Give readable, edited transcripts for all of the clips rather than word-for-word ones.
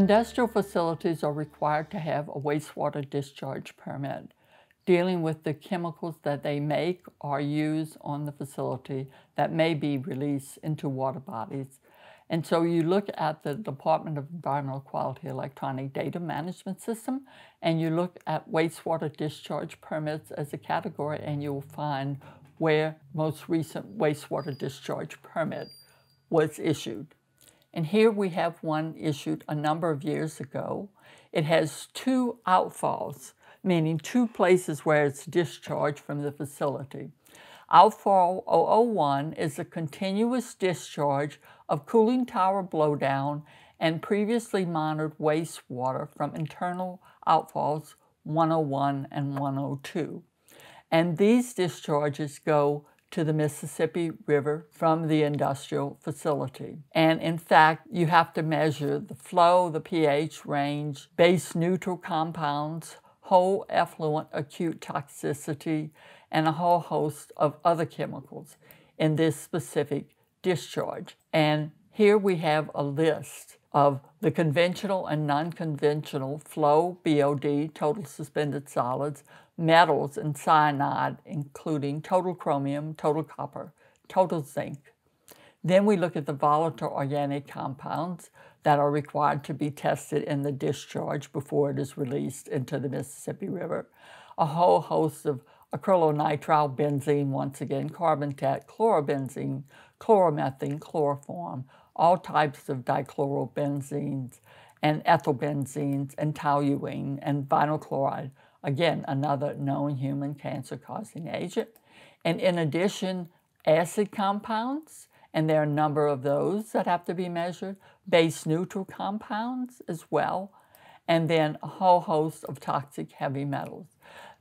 Industrial facilities are required to have a wastewater discharge permit dealing with the chemicals that they make or use on the facility that may be released into water bodies. And so you look at the Department of Environmental Quality Electronic Data Management System, and you look at wastewater discharge permits as a category, and you'll find where most recent wastewater discharge permit was issued. And here we have one issued a number of years ago. It has two outfalls, meaning two places where it's discharged from the facility. Outfall 001 is a continuous discharge of cooling tower blowdown and previously monitored wastewater from internal outfalls 101 and 102. And these discharges go to the Mississippi River from the industrial facility. And in fact, you have to measure the flow, the pH range, base neutral compounds, whole effluent acute toxicity, and a whole host of other chemicals in this specific discharge. And here we have a list of the conventional and non-conventional flow, BOD, total suspended solids, metals and cyanide, including total chromium, total copper, total zinc. Then we look at the volatile organic compounds that are required to be tested in the discharge before it is released into the Mississippi River. A whole host of acrylonitrile benzene, once again, carbonate, chlorobenzene, chloromethane, chloroform, all types of dichlorobenzenes and ethylbenzenes and toluene and vinyl chloride, again, another known human cancer-causing agent. And in addition, acid compounds, and there are a number of those that have to be measured, base neutral compounds as well, and then a whole host of toxic heavy metals.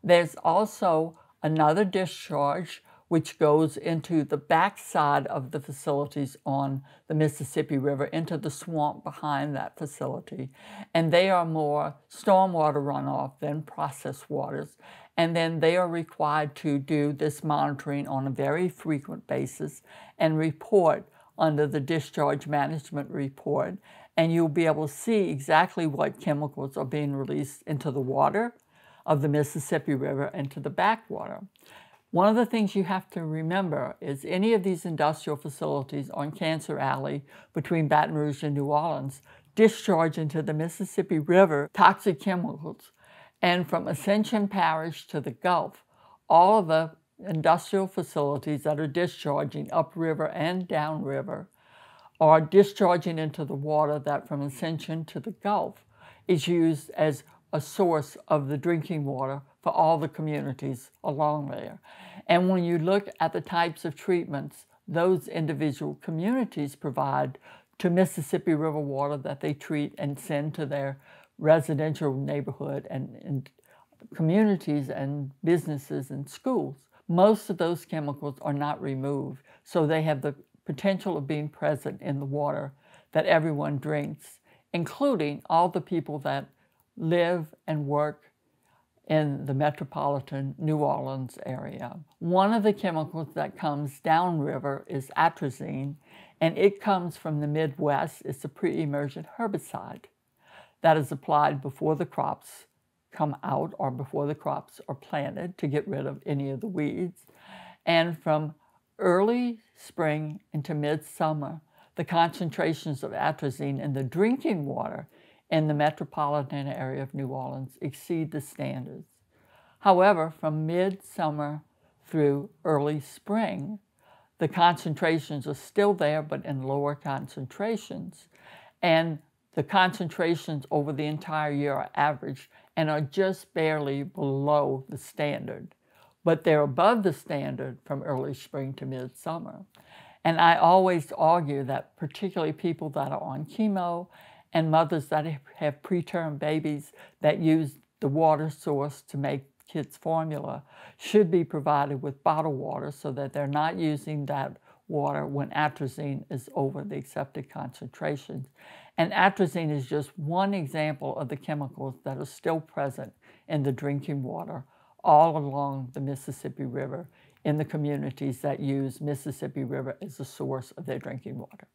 There's also another discharge which goes into the backside of the facilities on the Mississippi River, into the swamp behind that facility. And they are more stormwater runoff than processed waters. And then they are required to do this monitoring on a very frequent basis and report under the discharge management report. And you'll be able to see exactly what chemicals are being released into the water of the Mississippi River and to the backwater. One of the things you have to remember is any of these industrial facilities on Cancer Alley between Baton Rouge and New Orleans discharge into the Mississippi River toxic chemicals. And from Ascension Parish to the Gulf, all of the industrial facilities that are discharging upriver and downriver are discharging into the water that from Ascension to the Gulf is used as a source of the drinking water for all the communities along there. And when you look at the types of treatments those individual communities provide to Mississippi River water that they treat and send to their residential neighborhood and communities and businesses and schools, most of those chemicals are not removed. So they have the potential of being present in the water that everyone drinks, including all the people that live and work in the metropolitan New Orleans area. One of the chemicals that comes downriver is atrazine, and it comes from the Midwest. It's a pre-emergent herbicide that is applied before the crops come out or before the crops are planted to get rid of any of the weeds. And from early spring into midsummer, the concentrations of atrazine in the drinking water in the metropolitan area of New Orleans exceed the standards. However, from midsummer through early spring, the concentrations are still there, but in lower concentrations. And the concentrations over the entire year are averaged and are just barely below the standard. But they're above the standard from early spring to midsummer. And I always argue that particularly people that are on chemo and mothers that have preterm babies that use the water source to make kids' formula should be provided with bottled water so that they're not using that water when atrazine is over the accepted concentrations. And atrazine is just one example of the chemicals that are still present in the drinking water all along the Mississippi River in the communities that use Mississippi River as a source of their drinking water.